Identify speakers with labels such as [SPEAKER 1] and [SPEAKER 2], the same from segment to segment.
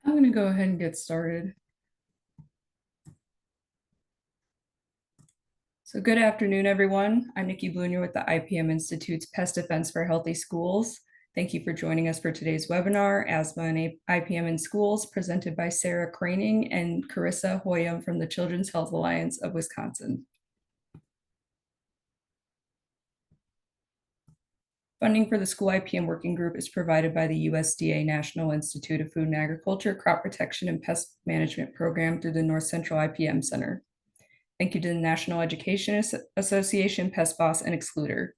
[SPEAKER 1] I'm going to go ahead and get started. So good afternoon, everyone. I'm Nikki Blunier with the IPM Institute's Pest Defense for Healthy Schools. Thank you for joining us for today's webinar, Asthma and IPM in Schools, presented by Sarah Kroening and Carissa Hoium from the Children's Health Alliance of Wisconsin. Funding for the school IPM working group is provided by the USDA National Institute of Food and Agriculture Crop Protection and Pest Management Program through the North Central IPM Center. Thank you to the National Education Association, Pest Boss, and Excluder.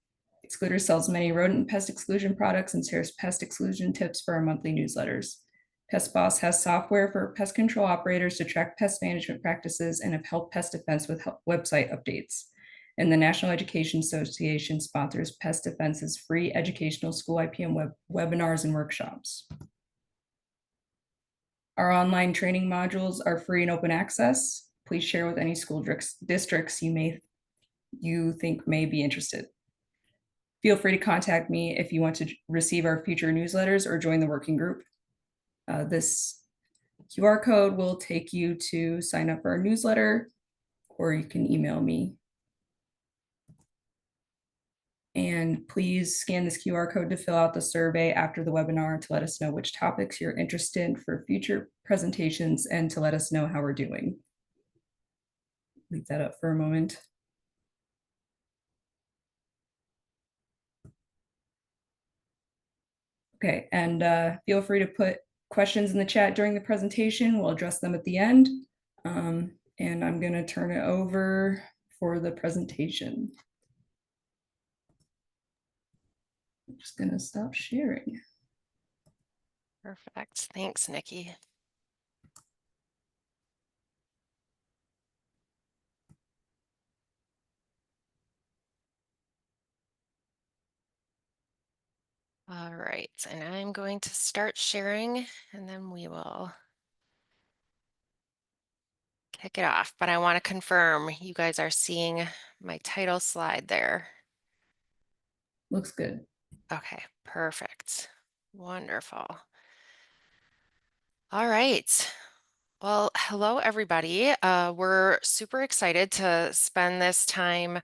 [SPEAKER 1] Excluder sells many rodent and pest exclusion products and shares pest exclusion tips for our monthly newsletters. Pest Boss has software for pest control operators to track pest management practices and have helped Pest Defense with website updates. And the National Education Association sponsors Pest Defense's free educational school IPM webinars and workshops. Our online training modules are free and open access. Please share with any school districts you think may be interested. Feel free to contact me if you want to receive our future newsletters or join the working group. This QR code will take you to sign up for our newsletter, or you can email me. And please scan this QR code to fill out the survey after the webinar to let us know which topics you're interested in for future presentations and to let us know how we're doing. Leave that up for a moment. Okay, and feel free to put questions in the chat during the presentation. We'll address them at the end. And I'm going to turn it over for the presentation. I'm just going to stop sharing.
[SPEAKER 2] Perfect. Thanks, Nikki. All right, and I'm going to start sharing and then we will kick it off. But I want to confirm you guys are seeing my title slide there.
[SPEAKER 1] Looks good.
[SPEAKER 2] Okay, perfect. Wonderful. All right. Well, hello, everybody. We're super excited to spend this time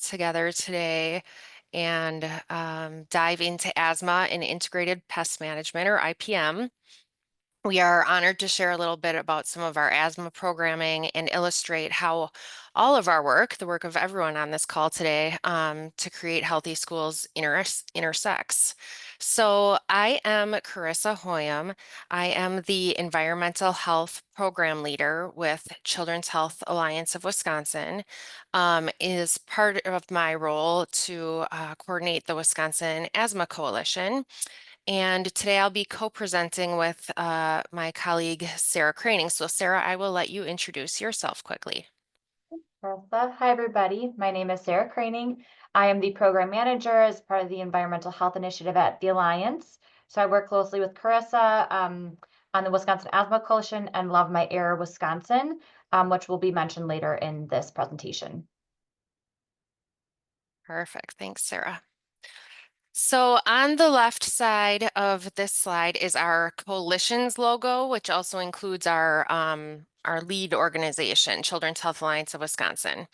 [SPEAKER 2] together today and dive into asthma and integrated pest management, or IPM. We are honored to share a little bit about some of our asthma programming and illustrate how all of our work, the work of everyone on this call today, to create healthy schools intersects. So I am Carissa Hoium. I am the Environmental Health Program Leader with Children's Health Alliance of Wisconsin. Is part of my role to coordinate the Wisconsin Asthma Coalition. And today I'll be co-presenting with my colleague, Sarah Kroening. So Sarah, I will let you introduce yourself quickly.
[SPEAKER 3] Carissa. Hi, everybody. My name is Sarah Kroening. I am the program manager as part of the Environmental Health Initiative at the Alliance. So I work closely with Carissa on the Wisconsin Asthma Coalition and Love My Air Wisconsin, which will be mentioned later in this presentation.
[SPEAKER 2] Perfect. Thanks, Sarah. So on the left side of this slide is our coalition's logo, which also includes our lead organization, Children's Health Alliance of Wisconsin.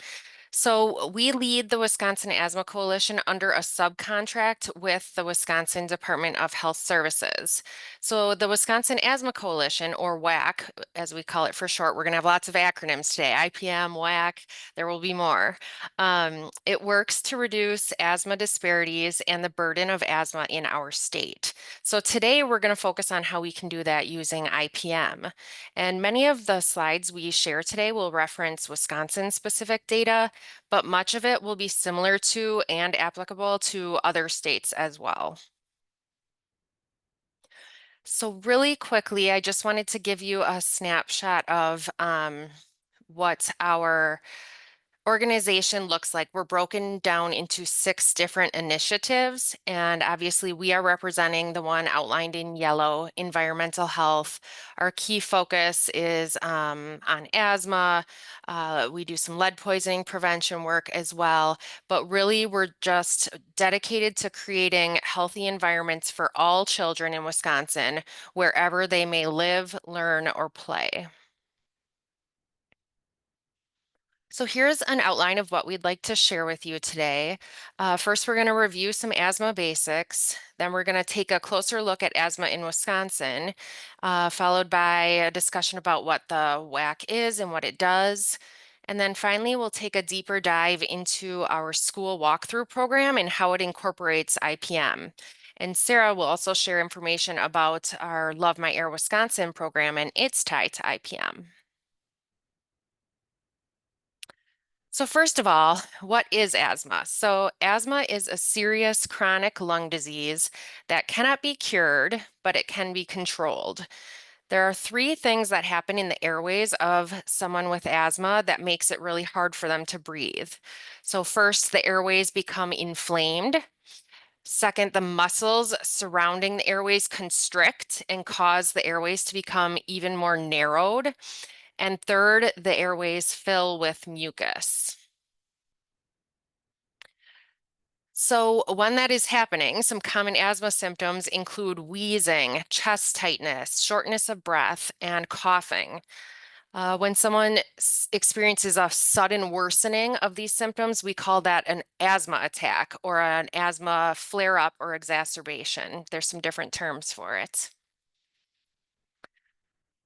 [SPEAKER 2] So we lead the Wisconsin Asthma Coalition under a subcontract with the Wisconsin Department of Health Services. So the Wisconsin Asthma Coalition, or WAC, as we call it for short, we're going to have lots of acronyms today, IPM, WAC, there will be more. It works to reduce asthma disparities and the burden of asthma in our state. So today we're going to focus on how we can do that using IPM. And many of the slides we share today will reference Wisconsin-specific data, but much of it will be similar to and applicable to other states as well. So really quickly, I just wanted to give you a snapshot of what our organization looks like. We're broken down into 6 different initiatives, and obviously we are representing the one outlined in yellow, environmental health. Our key focus is on asthma. We do some lead poisoning prevention work as well, but really we're just dedicated to creating healthy environments for all children in Wisconsin, wherever they may live, learn, or play. So here's an outline of what we'd like to share with you today. First, we're going to review some asthma basics. Then we're going to take a closer look at asthma in Wisconsin, followed by a discussion about what the WAC is and what it does. And then finally, we'll take a deeper dive into our school walkthrough program and how it incorporates IPM. And Sarah will also share information about our Love My Air Wisconsin program and its tie to IPM. So first of all, what is asthma? So asthma is a serious chronic lung disease that cannot be cured, but it can be controlled. There are 3 things that happen in the airways of someone with asthma that makes it really hard for them to breathe. So first, the airways become inflamed. Second, the muscles surrounding the airways constrict and cause the airways to become even more narrowed. And third, the airways fill with mucus. So when that is happening, some common asthma symptoms include wheezing, chest tightness, shortness of breath, and coughing. When someone experiences a sudden worsening of these symptoms, we call that an asthma attack or an asthma flare-up or exacerbation. There's some different terms for it.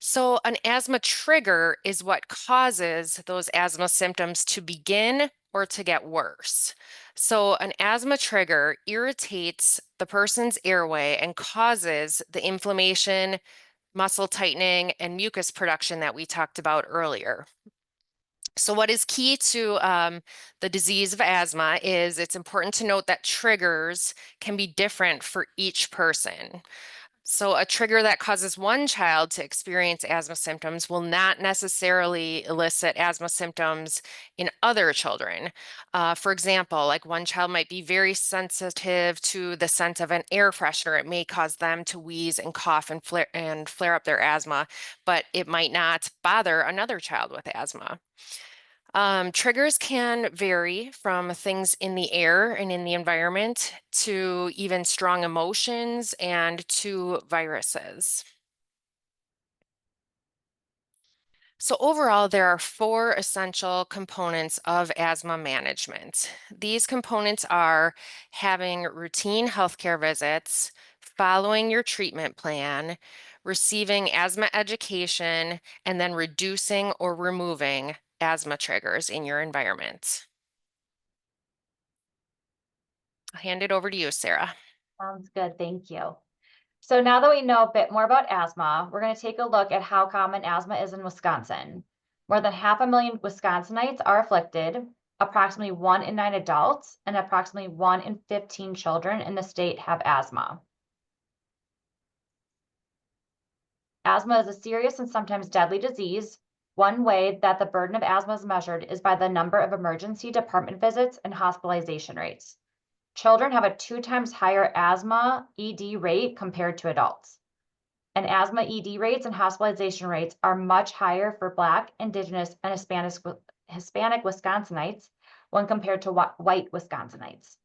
[SPEAKER 2] So an asthma trigger is what causes those asthma symptoms to begin or to get worse. So an asthma trigger irritates the person's airway and causes the inflammation, muscle tightening, and mucus production that we talked about earlier. So what is key to the disease of asthma is it's important to note that triggers can be different for each person. So a trigger that causes one child to experience asthma symptoms will not necessarily elicit asthma symptoms in other children. For example, like one child might be very sensitive to the scent of an air freshener. It may cause them to wheeze and cough and flare up their asthma, but it might not bother another child with asthma. Triggers can vary from things in the air and in the environment to even strong emotions and to viruses. So overall, there are 4 essential components of asthma management. These components are having routine healthcare visits, following your treatment plan, receiving asthma education, and then reducing or removing asthma triggers in your environment. I'll hand it over to you, Sarah.
[SPEAKER 3] Sounds good, thank you. So now that we know a bit more about asthma, we're going to take a look at how common asthma is in Wisconsin. More than 500,000 Wisconsinites are afflicted, approximately 1 in 9 adults, and approximately 1 in 15 children in the state have asthma. Asthma is a serious and sometimes deadly disease. One way that the burden of asthma is measured is by the number of emergency department visits and hospitalization rates. Children have a 2 times higher asthma ED rate compared to adults. And asthma ED rates and hospitalization rates are much higher for Black, Indigenous, and Hispanic Wisconsinites when compared to white Wisconsinites.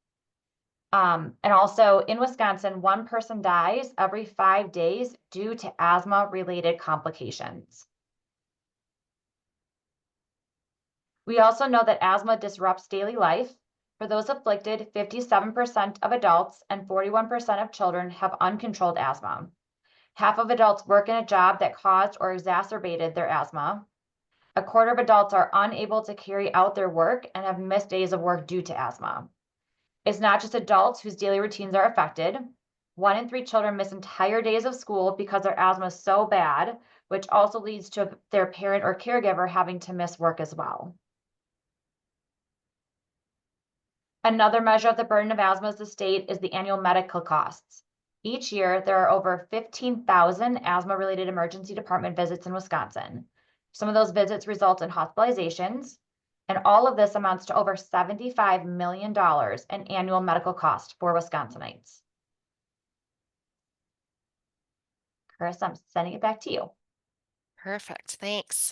[SPEAKER 3] And also in Wisconsin, 1 person dies every 5 days due to asthma-related complications. We also know that asthma disrupts daily life. For those afflicted, 57% of adults and 41% of children have uncontrolled asthma. Half of adults work in a job that caused or exacerbated their asthma. A quarter of adults are unable to carry out their work and have missed days of work due to asthma. It's not just adults whose daily routines are affected. 1 in 3 children miss entire days of school because their asthma is so bad, which also leads to their parent or caregiver having to miss work as well. Another measure of the burden of asthma as the state is the annual medical costs. Each year, there are over 15,000 asthma-related emergency department visits in Wisconsin. Some of those visits result in hospitalizations. And all of this amounts to over $75 million in annual medical cost for Wisconsinites. Carissa, I'm sending it back to you.
[SPEAKER 2] Perfect, thanks.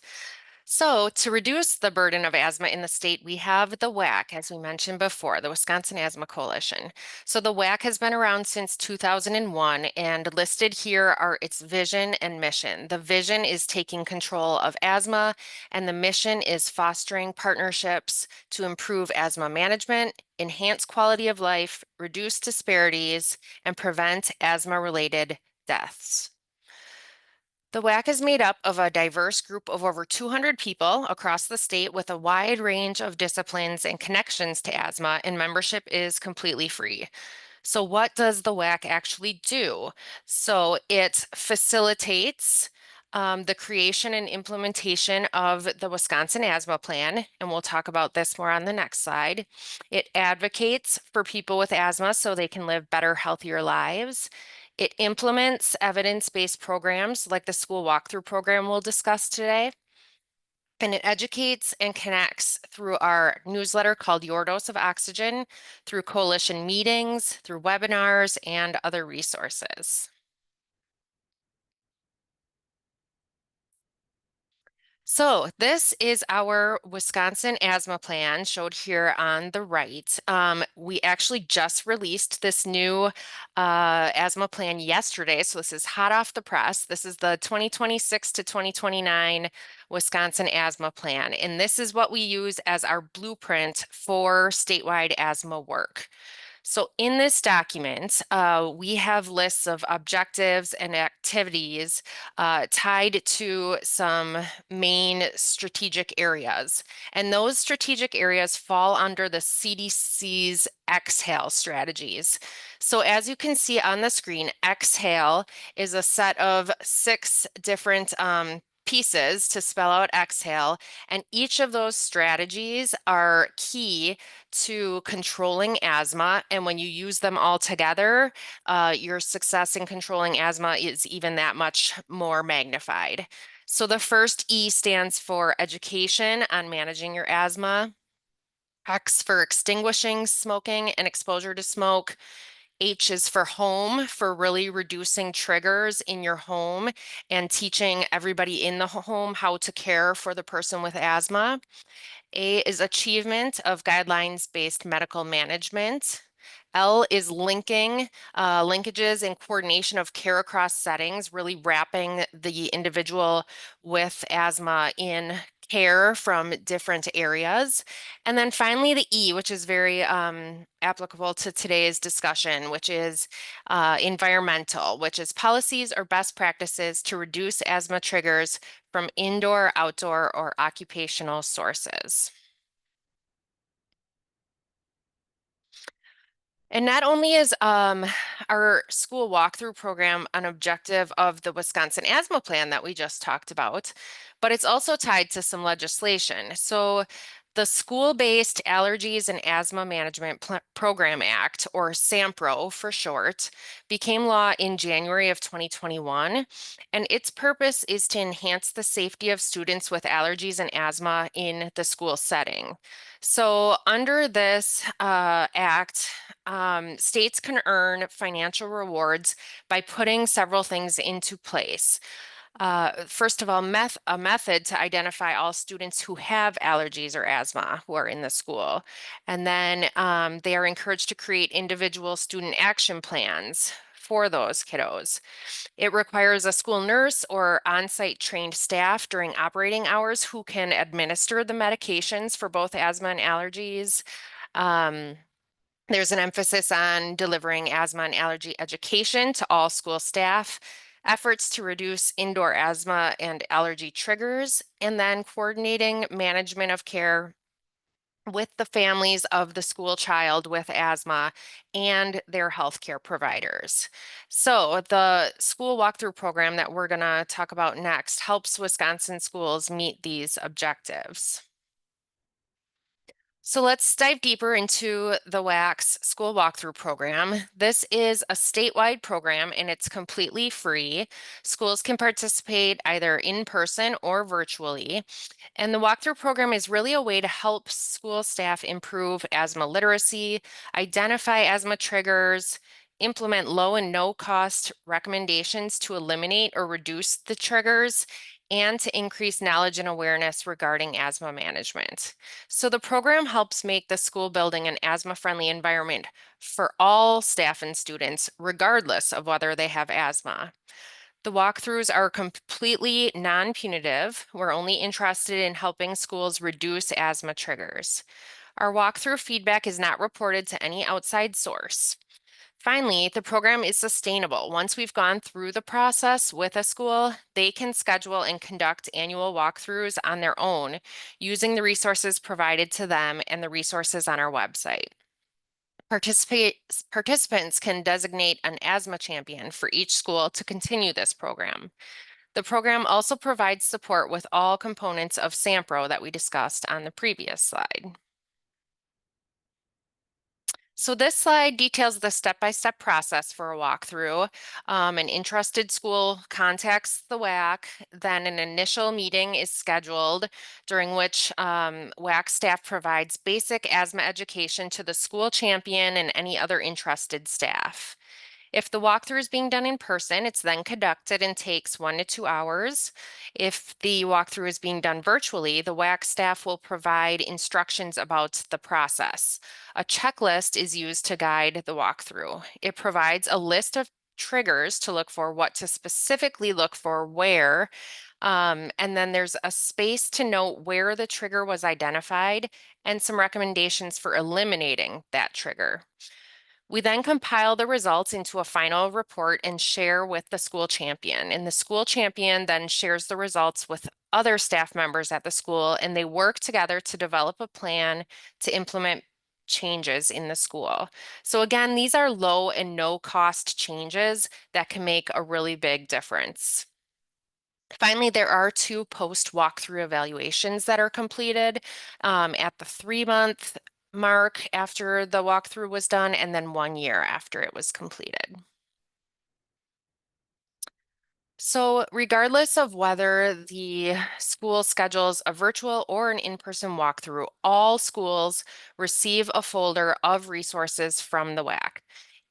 [SPEAKER 2] So to reduce the burden of asthma in the state, we have the WAC, as we mentioned before, the Wisconsin Asthma Coalition. So the WAC has been around since 2001, and listed here are its vision and mission. The vision is taking control of asthma, and the mission is fostering partnerships to improve asthma management, enhance quality of life, reduce disparities, and prevent asthma-related deaths. The WAC is made up of a diverse group of over 200 people across the state with a wide range of disciplines and connections to asthma, and membership is completely free. So what does the WAC actually do? So it facilitates the creation and implementation of the Wisconsin Asthma Plan, and we'll talk about this more on the next slide. It advocates for people with asthma so they can live better, healthier lives. It implements evidence-based programs like the school walkthrough program we'll discuss today. And it educates and connects through our newsletter called Your Dose of Oxygen, through coalition meetings, through webinars, and other resources. So this is our Wisconsin asthma plan showed here on the right. We actually just released this new asthma plan yesterday. So this is hot off the press. This is the 2026 to 2029 Wisconsin asthma plan. And this is what we use as our blueprint for statewide asthma work. So in this document, we have lists of objectives and activities tied to some main strategic areas. And those strategic areas fall under the CDC's exhale strategies. So as you can see on the screen, exhale is a set of 6 different pieces to spell out exhale, and each of those strategies are key to controlling asthma. And when you use them all together, your success in controlling asthma is even that much more magnified. So the first E stands for education on managing your asthma. X for extinguishing smoking and exposure to smoke. H is for home, for really reducing triggers in your home and teaching everybody in the home how to care for the person with asthma. A is achievement of guidelines-based medical management. L is linking, linkages and coordination of care across settings, really wrapping the individual with asthma in care from different areas. And then finally the E, which is very applicable to today's discussion, which is environmental, which is policies or best practices to reduce asthma triggers from indoor, outdoor, or occupational sources. And not only is our school walkthrough program an objective of the Wisconsin Asthma Plan that we just talked about, but it's also tied to some legislation. So the School-Based Allergies and Asthma Management Program Act, or SAMPRO for short, became law in January of 2021, and its purpose is to enhance the safety of students with allergies and asthma in the school setting. So under this act, states can earn financial rewards by putting several things into place. First of all, a method to identify all students who have allergies or asthma who are in the school. And then they are encouraged to create individual student action plans for those kiddos. It requires a school nurse or on-site trained staff during operating hours who can administer the medications for both asthma and allergies. There's an emphasis on delivering asthma and allergy education to all school staff, efforts to reduce indoor asthma and allergy triggers, and then coordinating management of care with the families of the school child with asthma and their healthcare providers. So the school walkthrough program that we're going to talk about next helps Wisconsin schools meet these objectives. So let's dive deeper into the WAC's school walkthrough program. This is a statewide program and it's completely free. Schools can participate either in person or virtually. And the walkthrough program is really a way to help school staff improve asthma literacy, identify asthma triggers, implement low and no cost recommendations to eliminate or reduce the triggers, and to increase knowledge and awareness regarding asthma management. So the program helps make the school building an asthma-friendly environment for all staff and students, regardless of whether they have asthma. The walkthroughs are completely non-punitive. We're only interested in helping schools reduce asthma triggers. Our walkthrough feedback is not reported to any outside source. Finally, the program is sustainable. Once we've gone through the process with a school, they can schedule and conduct annual walkthroughs on their own using the resources provided to them and the resources on our website. Participants can designate an asthma champion for each school to continue this program. The program also provides support with all components of SAMPRO that we discussed on the previous slide. So this slide details the step-by-step process for a walkthrough. An interested school contacts the WAC, then an initial meeting is scheduled during which WAC staff provides basic asthma education to the school champion and any other interested staff. If the walkthrough is being done in person, it's then conducted and takes 1 to 2 hours. If the walkthrough is being done virtually, the WAC staff will provide instructions about the process. A checklist is used to guide the walkthrough. It provides a list of triggers to look for, what to specifically look for, where, and then there's a space to note where the trigger was identified and some recommendations for eliminating that trigger. We then compile the results into a final report and share with the school champion. And the school champion then shares the results with other staff members at the school, and they work together to develop a plan to implement changes in the school. So again, these are low and no cost changes that can make a really big difference. Finally, there are 2 post walkthrough evaluations that are completed at the 3-month mark after the walkthrough was done, and then 1 year after it was completed. So regardless of whether the school schedules a virtual or an in-person walkthrough, all schools receive a folder of resources from the WAC.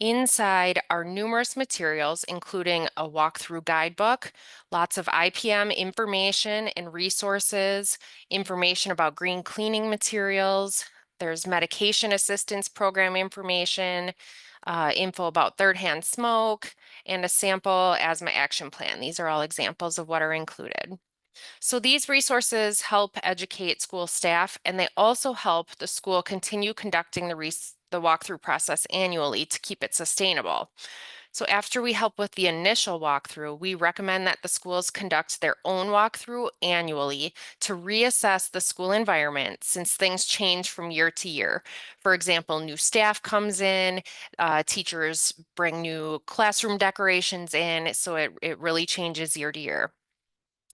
[SPEAKER 2] Inside are numerous materials, including a walkthrough guidebook, lots of IPM information and resources, information about green cleaning materials. There's medication assistance program information, info about third-hand smoke, and a sample asthma action plan. These are all examples of what are included. So these resources help educate school staff, and they also help the school continue conducting the walkthrough process annually to keep it sustainable. So after we help with the initial walkthrough, we recommend that the schools conduct their own walkthrough annually to reassess the school environment, since things change from year to year. For example, new staff comes in, teachers bring new classroom decorations in, so it really changes year to year.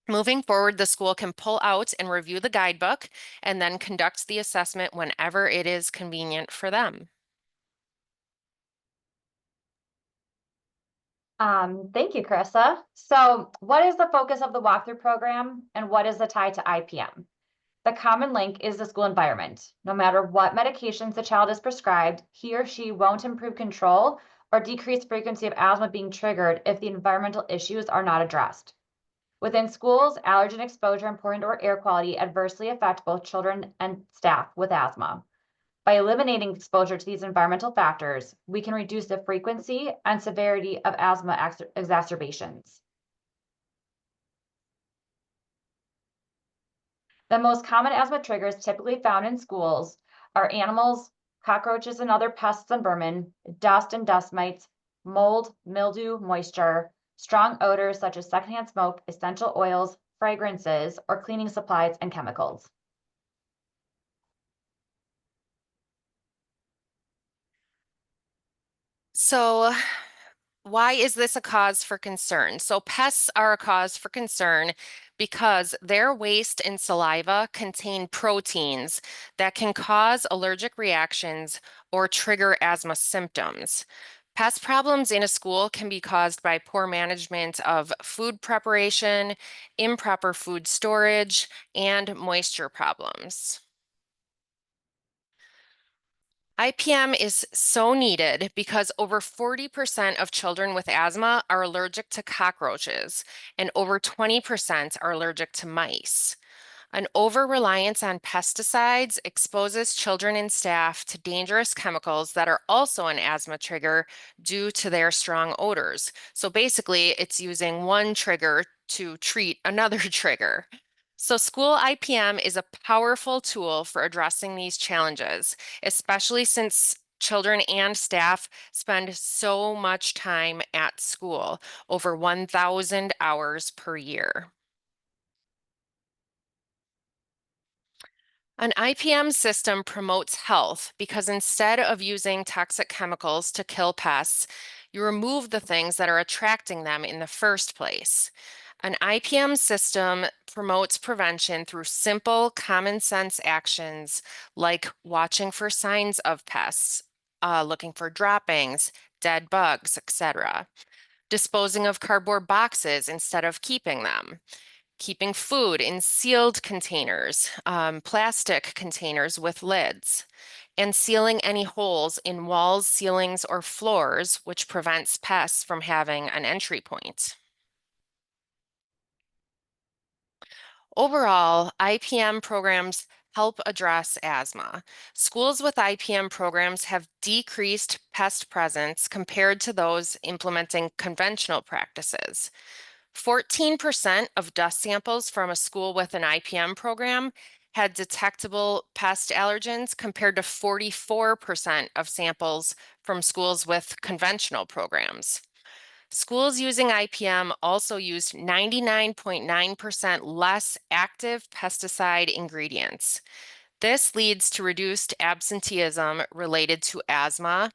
[SPEAKER 2] Moving forward, the school can pull out and review the guidebook and then conduct the assessment whenever it is convenient for them.
[SPEAKER 3] Thank you, Carissa. So what is the focus of the walkthrough program and what is the tie to IPM? The common link is the school environment. No matter what medications the child is prescribed, he or she won't improve control or decrease frequency of asthma being triggered if the environmental issues are not addressed. Within schools, allergen exposure and poor indoor air quality adversely affect both children and staff with asthma. By eliminating exposure to these environmental factors, we can reduce the frequency and severity of asthma exacerbations. The most common asthma triggers typically found in schools are animals, cockroaches and other pests and vermin, dust and dust mites, mold, mildew, moisture, strong odors such as secondhand smoke, essential oils, fragrances, or cleaning supplies and chemicals.
[SPEAKER 2] So why is this a cause for concern? So pests are a cause for concern because their waste and saliva contain proteins that can cause allergic reactions or trigger asthma symptoms. Pest problems in a school can be caused by poor management of food preparation, improper food storage, and moisture problems. IPM is so needed because over 40% of children with asthma are allergic to cockroaches, and over 20% are allergic to mice. An over-reliance on pesticides exposes children and staff to dangerous chemicals that are also an asthma trigger due to their strong odors. So basically, it's using one trigger to treat another trigger. So school IPM is a powerful tool for addressing these challenges, especially since children and staff spend so much time at school, over 1,000 hours per year. An IPM system promotes health because instead of using toxic chemicals to kill pests, you remove the things that are attracting them in the first place. An IPM system promotes prevention through simple, common sense actions like watching for signs of pests, looking for droppings, dead bugs, etc. Disposing of cardboard boxes instead of keeping them, keeping food in sealed containers, plastic containers with lids, and sealing any holes in walls, ceilings, or floors, which prevents pests from having an entry point. Overall, IPM programs help address asthma. Schools with IPM programs have decreased pest presence compared to those implementing conventional practices. 14% of dust samples from a school with an IPM program had detectable pest allergens compared to 44% of samples from schools with conventional programs. Schools using IPM also used 99.9% less active pesticide ingredients. This leads to reduced absenteeism related to asthma,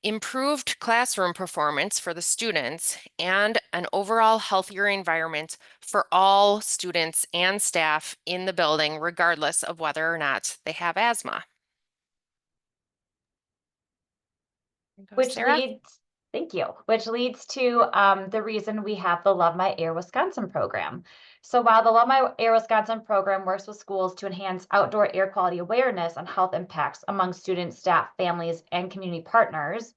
[SPEAKER 2] improved classroom performance for the students, and an overall healthier environment for all students and staff in the building, regardless of whether or not they have asthma.
[SPEAKER 3] Which
[SPEAKER 2] Sarah?
[SPEAKER 3] leads, thank you, which leads to the reason we have the Love My Air Wisconsin program. So while the Love My Air Wisconsin program works with schools to enhance outdoor air quality awareness and health impacts among students, staff, families, and community partners,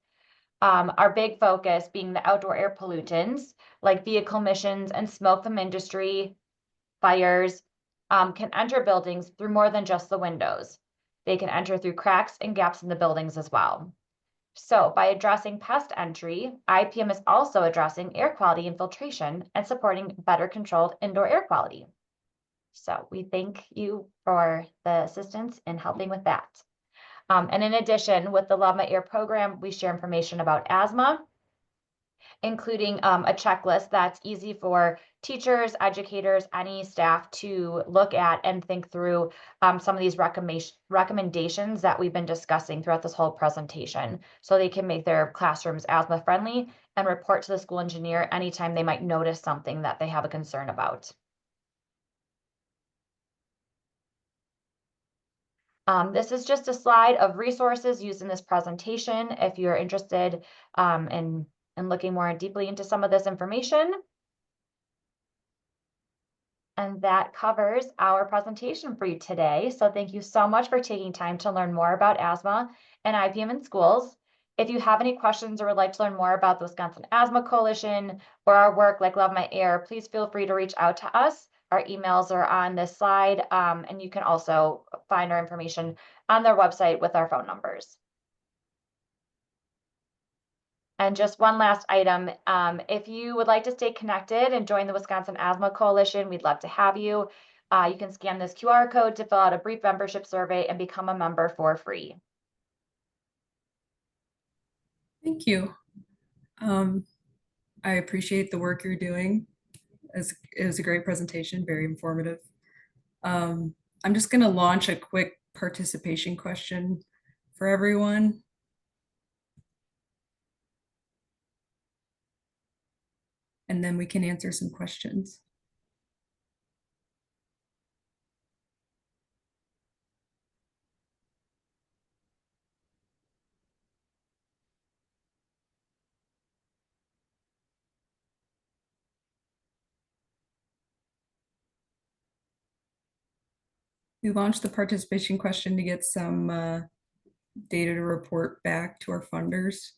[SPEAKER 3] our big focus being the outdoor air pollutants like vehicle emissions and smoke from industry, fires, can enter buildings through more than just the windows. They can enter through cracks and gaps in the buildings as well. So by addressing pest entry, IPM is also addressing air quality infiltration and supporting better controlled indoor air quality. So we thank you for the assistance in helping with that. And in addition, with the Love My Air program, we share information about asthma, including a checklist that's easy for teachers, educators, any staff to look at and think through some of these recommendations that we've been discussing throughout this whole presentation, so they can make their classrooms asthma friendly and report to the school engineer anytime they might notice something that they have a concern about. This is just a slide of resources used in this presentation if you're interested in looking more deeply into some of this information. And that covers our presentation for you today. So thank you so much for taking time to learn more about asthma and IPM in schools. If you have any questions or would like to learn more about the Wisconsin Asthma Coalition or our work like Love My Air, please feel free to reach out to us. Our emails are on this slide, and you can also find our information on their website with our phone numbers. And just one last item, if you would like to stay connected and join the Wisconsin Asthma Coalition, we'd love to have you. You can scan this QR code to fill out a brief membership survey and become a member for free.
[SPEAKER 1] Thank you. I appreciate the work you're doing. It was a great presentation, very informative. I'm just going to launch a quick participation question for everyone. and then we can answer some questions. We launched the participation question to get some data to report back to our funders.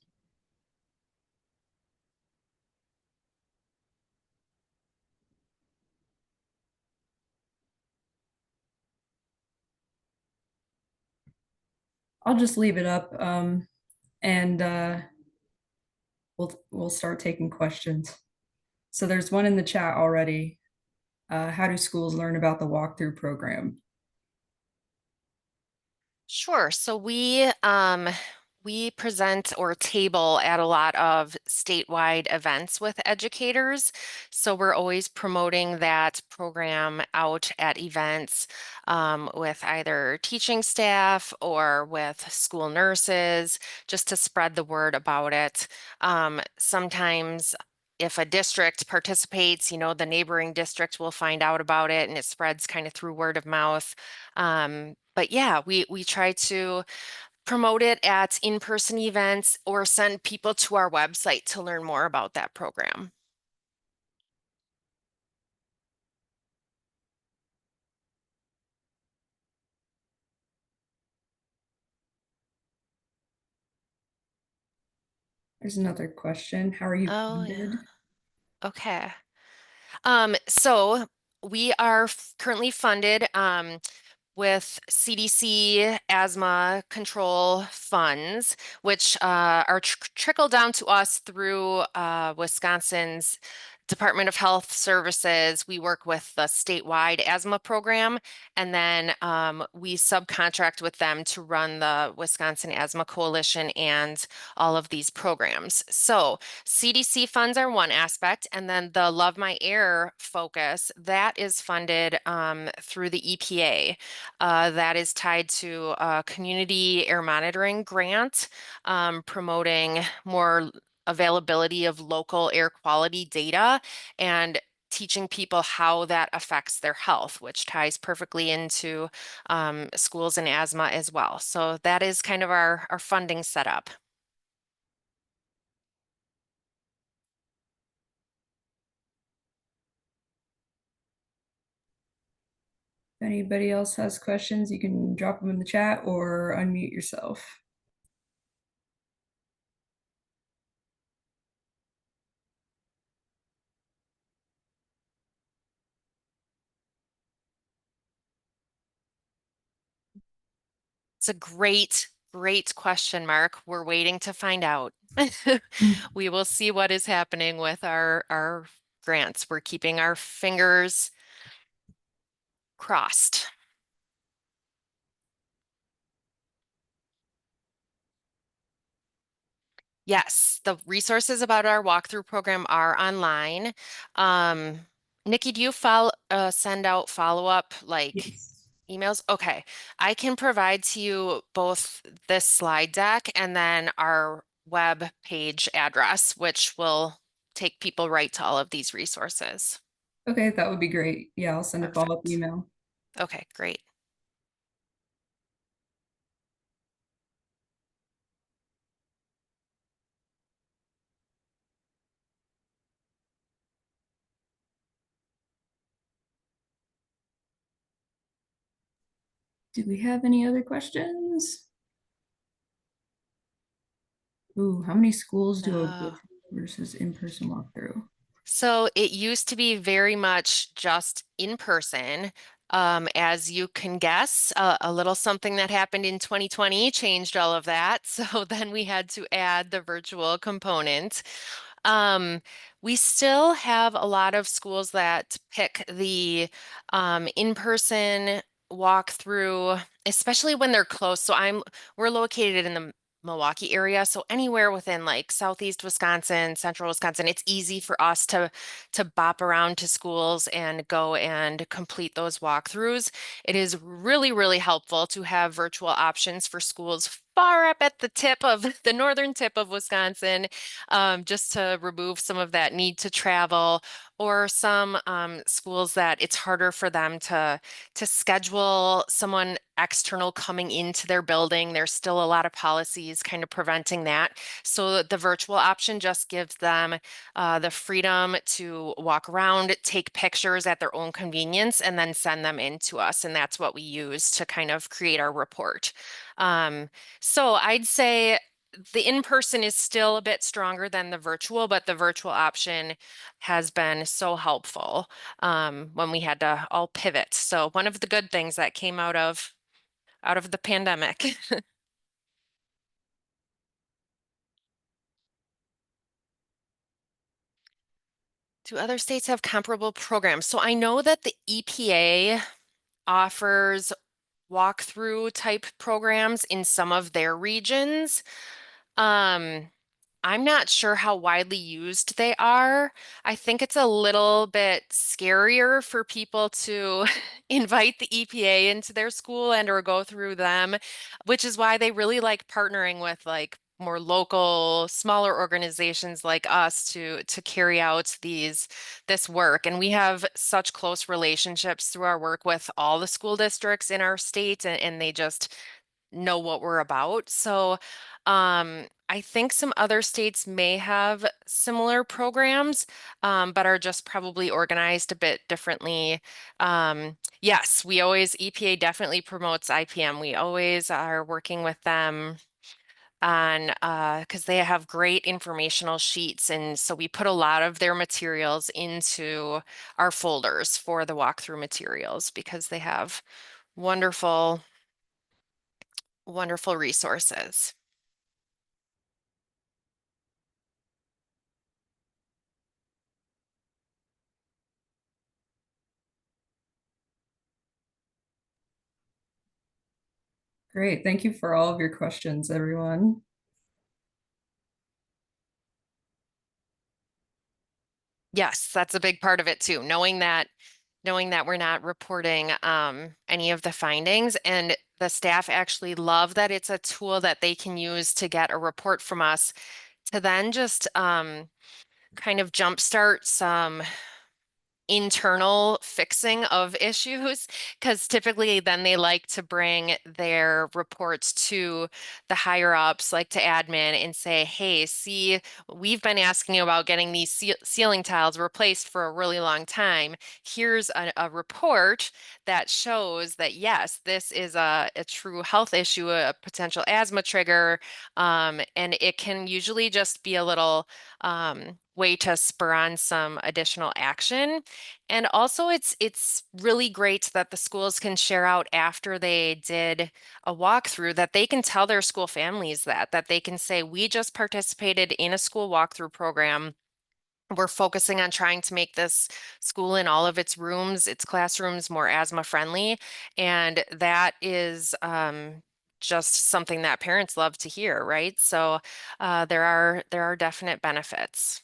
[SPEAKER 1] I'll just leave it up and we'll start taking questions. So there's one in the chat already. How do schools learn about the walkthrough program?
[SPEAKER 2] Sure. So we present or table at a lot of statewide events with educators. So we're always promoting that program out at events with either teaching staff or with school nurses, just to spread the word about it. Sometimes if a district participates, the neighboring district will find out about it and it spreads kind of through word of mouth. But yeah, we try to promote it at in-person events or send people to our website to learn more about that program.
[SPEAKER 1] There's another question. How are you
[SPEAKER 2] Oh,
[SPEAKER 1] funded?
[SPEAKER 2] yeah. Okay. So we are currently funded with CDC asthma control funds, which are trickled down to us through Wisconsin's Department of Health Services. We work with the statewide asthma program, and then we subcontract with them to run the Wisconsin Asthma Coalition and all of these programs. So CDC funds are one aspect, and then the Love My Air focus, that is funded through the EPA. That is tied to a community air monitoring grant, promoting more availability of local air quality data and teaching people how that affects their health, which ties perfectly into schools and asthma as well. So that is kind of our funding setup.
[SPEAKER 1] If anybody else has questions, you can drop them in the chat or unmute yourself.
[SPEAKER 2] It's a great question, Mark. We're waiting to find out. We will see what is happening with our grants. We're keeping our fingers crossed. Yes, the resources about our walkthrough program are online. Nikki, do you send out follow-up
[SPEAKER 1] Yes.
[SPEAKER 2] emails? Okay, I can provide to you both this slide deck and then our web page address, which will take people right to all of these resources.
[SPEAKER 1] Okay, that would be great. Yeah, I'll send a follow-up
[SPEAKER 2] Perfect.
[SPEAKER 1] email.
[SPEAKER 2] Okay, great.
[SPEAKER 1] Do we have any other questions? Ooh, how many schools do a
[SPEAKER 2] Uh,
[SPEAKER 1] virtual versus in-person walkthrough?
[SPEAKER 2] So it used to be very much just in person. As you can guess, a little something that happened in 2020 changed all of that. So then we had to add the virtual component. Um, we still have a lot of schools that pick the in-person walkthrough, especially when they're close. So we're located in the Milwaukee area, so anywhere within like southeast Wisconsin, central Wisconsin, it's easy for us to bop around to schools and go and complete those walkthroughs. It is really helpful to have virtual options for schools far up at the tip of the northern tip of Wisconsin, just to remove some of that need to travel, or some schools that it's harder for them to schedule someone external coming into their building. There's still a lot of policies kind of preventing that. So the virtual option just gives them the freedom to walk around, take pictures at their own convenience, and then send them in to us. And that's what we use to kind of create our report. So I'd say the in-person is still a bit stronger than the virtual, but the virtual option has been so helpful when we had to all pivot. So one of the good things that came out of the pandemic. Do other states have comparable programs? So I know that the EPA offers walkthrough type programs in some of their regions. I'm not sure how widely used they are. I think it's a little bit scarier for people to invite the EPA into their school and or go through them, which is why they really like partnering with like more local, smaller organizations like us to carry out this work. And we have such close relationships through our work with all the school districts in our state, and they just know what we're about. So I think some other states may have similar programs, but are just probably organized a bit differently. Yes, EPA definitely promotes IPM. We always are working with them on because they have great informational sheets. And so we put a lot of their materials into our folders for the walkthrough materials because they have wonderful, wonderful resources.
[SPEAKER 1] Great. Thank you for all of your questions, everyone.
[SPEAKER 2] Yes, that's a big part of it too, knowing that we're not reporting any of the findings, and the staff actually love that it's a tool that they can use to get a report from us to then just kind of jumpstart some internal fixing of issues, because typically then they like to bring their reports to the higher ups, like to admin, and say, hey, see, we've been asking about getting these ceiling tiles replaced for a really long time. Here's a report that shows that yes, this is a true health issue, a potential asthma trigger, and it can usually just be a little way to spur on some additional action. And also it's really great that the schools can share out after they did a walkthrough, that they can tell their school families that they can say, we just participated in a school walkthrough program. We're focusing on trying to make this school in all of its rooms, its classrooms, more asthma friendly. And that is just something that parents love to hear, right? So there are definite benefits.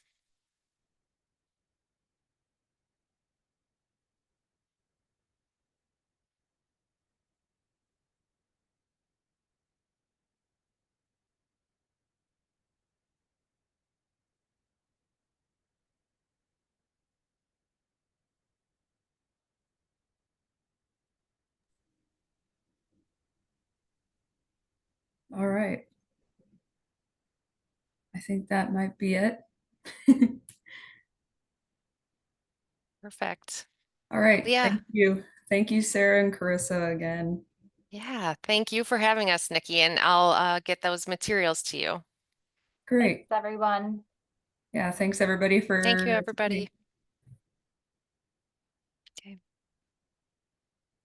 [SPEAKER 1] All right. I think that might be it.
[SPEAKER 2] Perfect.
[SPEAKER 1] All right.
[SPEAKER 2] Yeah.
[SPEAKER 1] Thank you. Thank you, Sarah and Carissa, again.
[SPEAKER 2] Yeah, thank you for having us, Nikki, and I'll get those materials to you.
[SPEAKER 1] Great.
[SPEAKER 3] Thanks, everyone.
[SPEAKER 1] Yeah, thanks everybody
[SPEAKER 2] Thank
[SPEAKER 1] for
[SPEAKER 2] you,
[SPEAKER 1] attending.
[SPEAKER 2] everybody.